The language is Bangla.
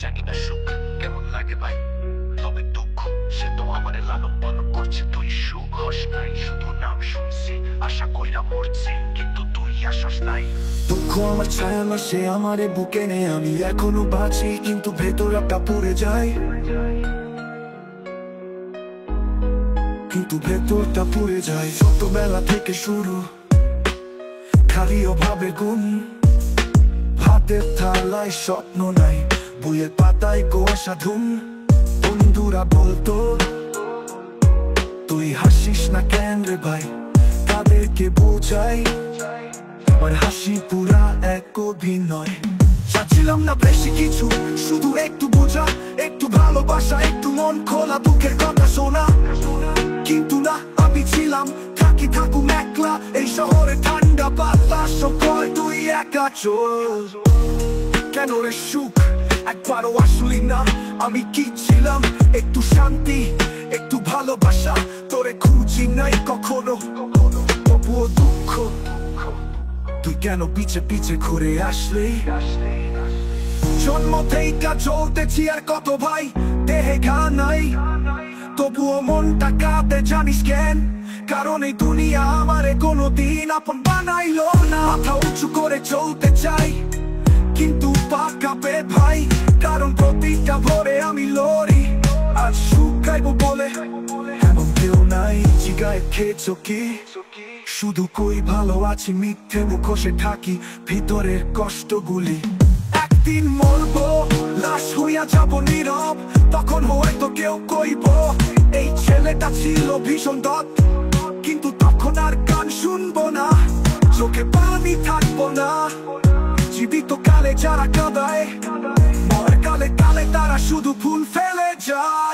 জানি না সুখ কেমন লাগে ভাই, তবে দুঃখ সে তো আমারে লালন পালন করছে। তুই সুখ হস নাই, শুধু নাম শুনছি, আশা কইরা মরছি, কিন্তু তুই আসস নাই। দুঃখ আমার ছায়া না, সে আমারে বুকে নেই। আমি এখনো বাঁচি, কিন্তু ভেতরটা পুড়ে যায়, কিন্তু ভেতরটা পুড়ে যায়। ছোটবেলা থেকে শুরু, খালি অভাবে গুণ, ভাতের থালায় স্বপ্ন নাই, বইয়ের পাতায় কুয়াশা ধুম। বন্ধুরা বলতো তুই হাসিস না কেন রে ভাই, তাদেরকে বোঝাই আমার হাসি পুরা এক অভিনয়। চাচ্ছিলাম না বেশি কিছু, শুধু একটু বোঝা, একটু ভালোবাসা, একটু মন খোলা, দুঃখের কথা শোনা। কিন্তু না, আমি ছিলাম থাকি থাকুম একলা, এই শহরে ঠান্ডা বাতাস কয় তুই একা চল। কেন রে সুখ একবারও আসলি না? আমি কি ছিলাম? একটু শান্তি, একটু ভালোবাসা, তোরে খুঁজি নাই কখনো, তবুও দুঃখ। তুই কেন পিছে পিছে ঘুরে আসলি? জন্ম থেকে চলতেছি আর কত ভাই, দেহে ঘা নাই, তবুও মনটা কাঁদে জানিস কেন? কারণ এই দুনিয়া আমারে কোনোদিন আপন বানাইলো না। মাথা উঁচু করে চলতে চাই, কিন্তু পা কাঁপে ভাই, কারণ প্রতিটা ভোরে আমি লড়ি আজ সুখ গাইবো বলে। এমন কেউ নাই জিগায় খেয়েছো কি? শুধু কই ভালো আছি, মিথ্যে মুখোশে থাকি ভিতরের কষ্টগুলি। একদিন মরবো, লাশ হইয়া যাবো নীরব, তখন হয়তো কেউ কইব এই ছেলেটা ছিল ভীষণ দত। কিন্তু তখন আর গান শুনবো না, চোখে পানি থাকবো না। জীবিত কালে যারা কাঁদায়, মর কালে কালে তারা শুধু ফুল ফেলে যায়।